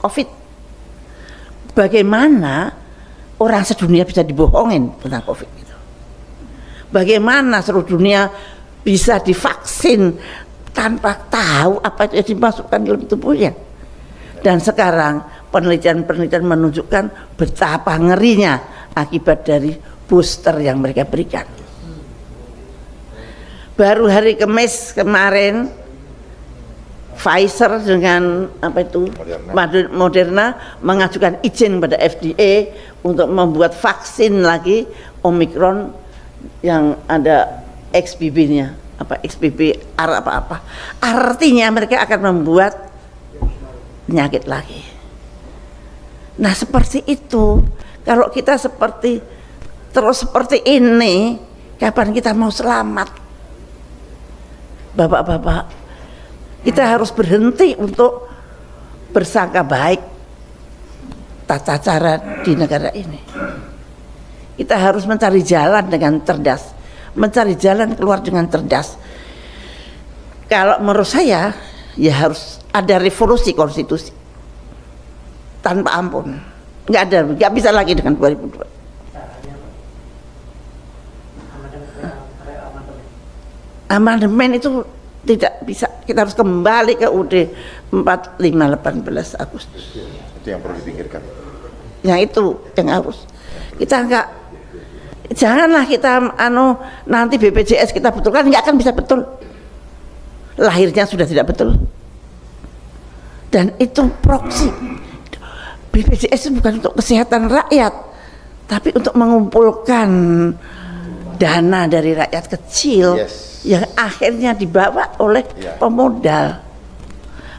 COVID. Bagaimana orang sedunia bisa dibohongin tentang COVID itu? Bagaimana seluruh dunia bisa divaksin tanpa tahu apa itu yang dimasukkan dalam tubuhnya? Dan sekarang penelitian-penelitian menunjukkan betapa ngerinya akibat dari booster yang mereka berikan. Baru hari Kamis kemarin Pfizer dengan apa itu Moderna mengajukan izin pada FDA untuk membuat vaksin lagi Omicron yang ada XBB-nya, apa XBB apa-apa. Artinya mereka akan membuat penyakit lagi. Nah, seperti itu. Kalau kita terus seperti ini, kapan kita mau selamat? Bapak-bapak, kita harus berhenti untuk bersangka baik tata cara di negara ini. Kita harus mencari jalan dengan cerdas, mencari jalan keluar dengan cerdas. Kalau menurut saya, ya harus ada revolusi konstitusi tanpa ampun. Nggak bisa lagi dengan 2002. Amandemen itu tidak bisa, kita harus kembali ke UUD 45 18 Agustus. Itu yang perlu dipikirkan. Yang itu yang harus kita janganlah kita nanti BPJS kita betulkan, nggak akan bisa betul. Lahirnya sudah tidak betul. Dan itu proksi. BPJS itu bukan untuk kesehatan rakyat, tapi untuk mengumpulkan dana dari rakyat kecil yang akhirnya dibawa oleh pemodal.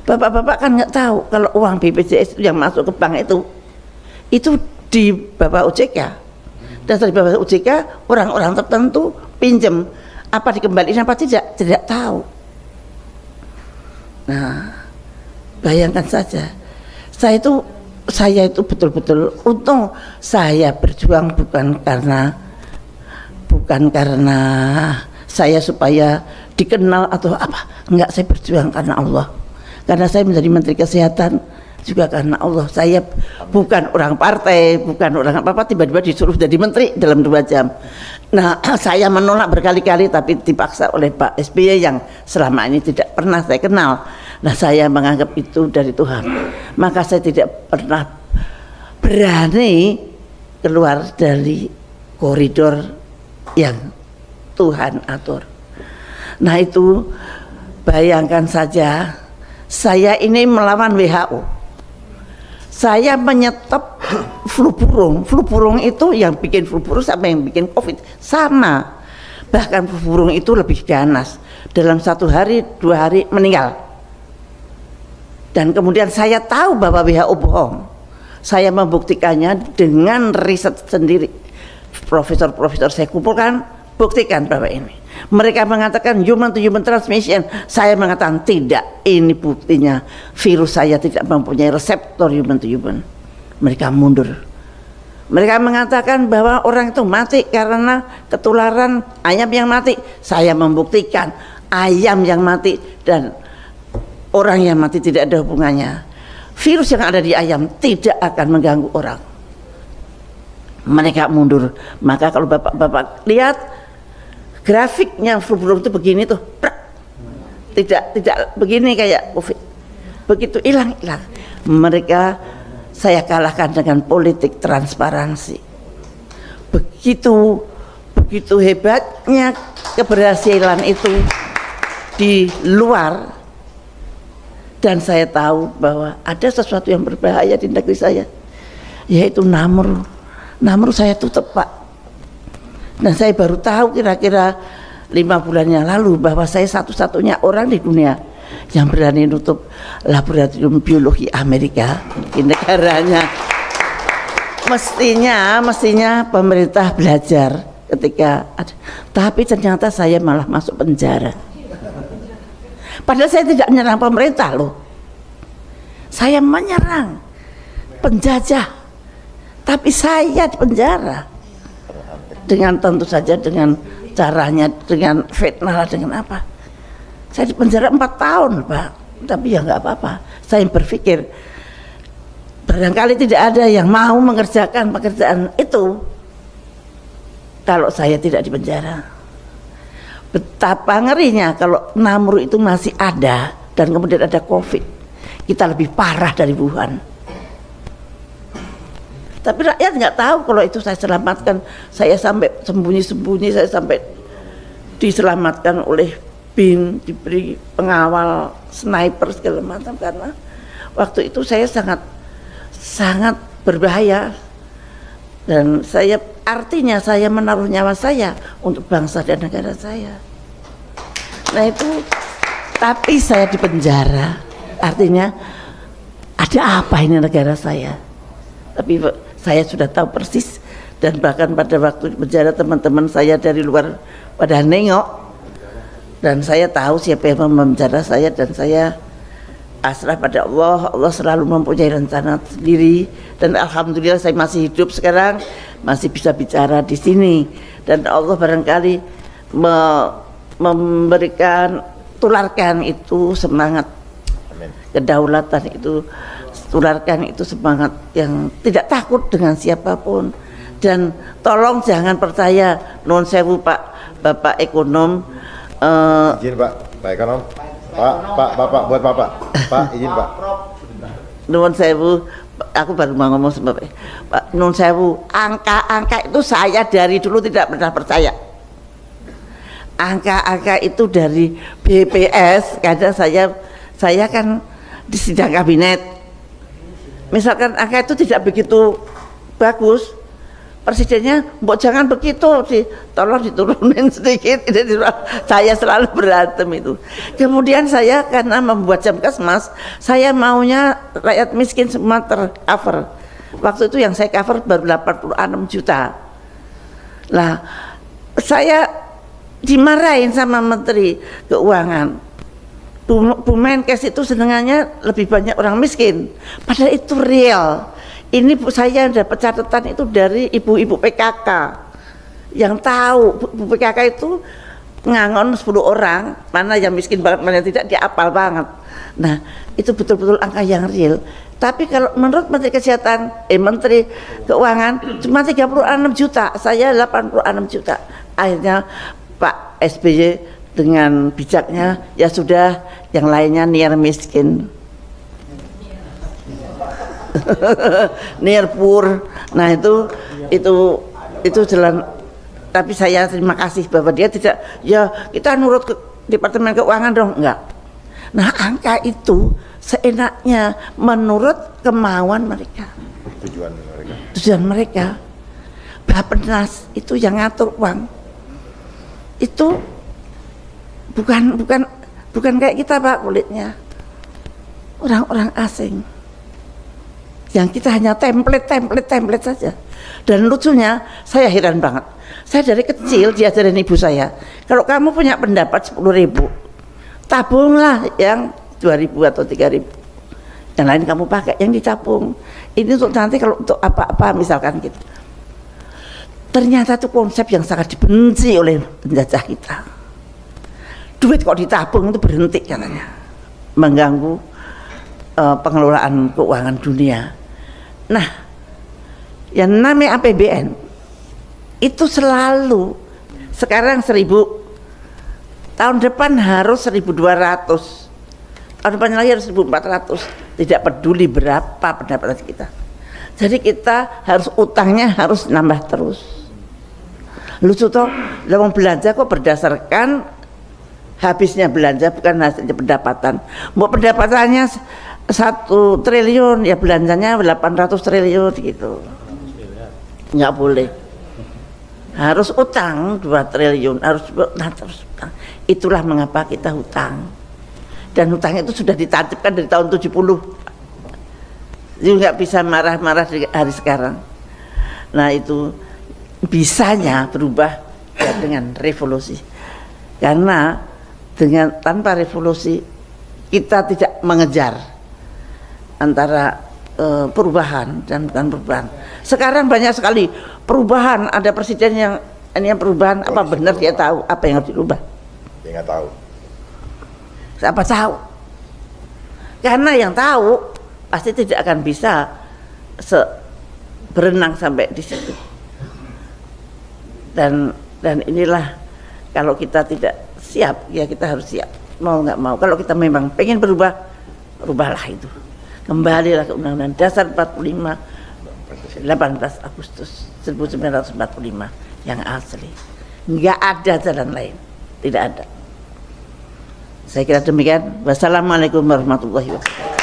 Bapak-bapak kan nggak tahu kalau uang BPJS yang masuk ke bank itu di bawah OJK, dan dari bawah OJK orang-orang tertentu pinjam, apa dikembalikan apa tidak tahu. Nah, bayangkan saja, saya itu betul-betul untung saya berjuang bukan karena saya supaya dikenal atau apa, enggak, saya berjuang karena Allah. Karena saya menjadi Menteri Kesehatan juga karena Allah. Saya bukan orang partai, bukan orang apa-apa, tiba-tiba disuruh jadi menteri dalam 2 jam. Nah, saya menolak berkali-kali tapi dipaksa oleh Pak SBY yang selama ini tidak pernah saya kenal. Nah, saya menganggap itu dari Tuhan. Maka saya tidak pernah berani keluar dari koridor yang Tuhan atur. Nah, itu bayangkan saja, saya ini melawan WHO. Saya menyetop flu burung. Flu burung itu yang bikin flu burung sama yang bikin COVID sama. Bahkan flu burung itu lebih ganas. Dalam 1 hari, 2 hari meninggal. Dan kemudian saya tahu bahwa WHO bohong. Saya membuktikannya dengan riset sendiri. Profesor-profesor saya kumpulkan, buktikan bahwa ini. Mereka mengatakan human to human transmission. Saya mengatakan tidak, ini buktinya virus saya tidak mempunyai reseptor human to human. Mereka mundur. Mereka mengatakan bahwa orang itu mati karena ketularan ayam yang mati. Saya membuktikan ayam yang mati dan orang yang mati tidak ada hubungannya. Virus yang ada di ayam tidak akan mengganggu orang. Mereka mundur. Maka kalau bapak-bapak lihat grafiknya flu burung itu begini tuh, tidak begini kayak COVID. Begitu hilang. Mereka saya kalahkan dengan politik transparansi. Begitu hebatnya keberhasilan itu di luar. Dan saya tahu bahwa ada sesuatu yang berbahaya di negeri saya, yaitu Namru. Namru saya tutup, Pak. Dan saya baru tahu kira-kira 5 bulan yang lalu bahwa saya satu-satunya orang di dunia yang berani nutup laboratorium biologi Amerika di negaranya. Mestinya pemerintah belajar ketika ada. Tapi ternyata saya malah masuk penjara. Padahal saya tidak menyerang pemerintah loh. Saya menyerang penjajah. Tapi saya di penjara. Dengan tentu saja dengan caranya, dengan fitnah, dengan apa. Saya di penjara 4 tahun, Pak. Tapi ya nggak apa-apa. Saya berpikir barangkali tidak ada yang mau mengerjakan pekerjaan itu kalau saya tidak di penjara. Betapa ngerinya kalau Namru itu masih ada dan kemudian ada COVID, kita lebih parah dari Wuhan. Tapi rakyat nggak tahu kalau itu saya selamatkan, saya sampai sembunyi-sembunyi, saya sampai diselamatkan oleh BIN, diberi pengawal, sniper segala macam, karena waktu itu saya sangat berbahaya, dan artinya saya menaruh nyawa saya untuk bangsa dan negara saya. Nah itu, tapi saya di penjara, artinya ada apa ini negara saya? Tapi saya sudah tahu persis, dan bahkan pada waktu di penjara teman-teman saya dari luar pada nengok, dan saya tahu siapa yang memenjara saya, dan saya pasrah pada Allah. Allah selalu mempunyai rencana sendiri, dan alhamdulillah saya masih hidup sekarang, masih bisa bicara di sini, dan Allah barangkali tularkan itu semangat. Amin. Kedaulatan itu, tularkan itu semangat yang tidak takut dengan siapapun, dan tolong jangan percaya non sewu Bapak ekonom. Izin Pak ekonom. Bapak buat Pak izin Pak. Nuwun sewu, aku baru mau ngomong sama Pak. Nuwun sewu, angka-angka itu saya dari dulu tidak pernah percaya. Angka-angka itu dari BPS, kadang saya kan di sidang kabinet. Misalkan angka itu tidak begitu bagus, presidennya, mbok jangan begitu sih, tolong diturunin sedikit. Saya selalu berantem itu. Kemudian saya karena membuat Jamkesmas, saya maunya rakyat miskin semua tercover. Waktu itu yang saya cover baru 86 juta. Lah, saya dimarahin sama Menteri Keuangan. Bu Menkes itu senengannya lebih banyak orang miskin, padahal itu real. Ini saya dapat catatan itu dari ibu-ibu PKK yang tahu. Bu PKK itu ngangon 10 orang, mana yang miskin banget, mana yang tidak, dia apal banget. Nah itu betul-betul angka yang real. Tapi kalau menurut Menteri Kesehatan, Menteri Keuangan cuma 36 juta, saya 86 juta. Akhirnya Pak SBY dengan bijaknya, ya sudah, yang lainnya near miskin. Near poor. Nah itu jalan. Tapi saya terima kasih bahwa dia tidak, ya kita nurut ke Departemen Keuangan dong, enggak. Nah angka itu seenaknya menurut kemauan mereka, tujuan mereka. Bappenas itu yang ngatur uang itu bukan kayak kita Pak, kulitnya orang-orang asing. Yang kita hanya template saja. Dan lucunya, saya heran banget. Saya dari kecil diajarin ibu saya, kalau kamu punya pendapat 10.000, tabunglah yang 2.000 atau 3.000. Yang lain kamu pakai, yang ditabung. Ini untuk nanti kalau untuk apa-apa misalkan gitu. Ternyata itu konsep yang sangat dibenci oleh penjajah kita. Duit kok ditabung itu berhenti katanya, mengganggu pengelolaan keuangan dunia. Nah, yang namanya APBN itu selalu sekarang 1.000, tahun depan harus 1.200, tahun depan lagi harus 1.400. Tidak peduli berapa pendapatan kita. Jadi kita harus utangnya harus nambah terus. Lucu toh, dalam belanja kok berdasarkan habisnya belanja bukan hasilnya pendapatan. Mau pendapatannya 1 triliun, ya belanjanya 800 triliun gitu. Nggak boleh. Harus utang 2 triliun, harus utang. Itulah mengapa kita hutang. Dan hutang itu sudah ditancapkan dari tahun 70. Jadi nggak bisa marah-marah di hari sekarang. Nah itu bisanya berubah ya dengan revolusi. Karena tanpa revolusi kita tidak mengejar antara perubahan dan bukan perubahan. Sekarang banyak sekali perubahan, ada presiden yang ini yang perubahan apa benar dia tahu apa yang harus dirubah? Dia nggak tahu. Siapa tahu? Karena yang tahu pasti tidak akan bisa berenang sampai di situ. Dan inilah, kalau kita tidak siap, ya kita harus siap, mau nggak mau. Kalau kita memang pengen berubah, rubahlah itu. Kembalilah ke Undang-Undang Dasar 45 18 Agustus 1945 yang asli. Nggak ada jalan lain, tidak ada. Saya kira demikian. Wassalamualaikum warahmatullahi wabarakatuh.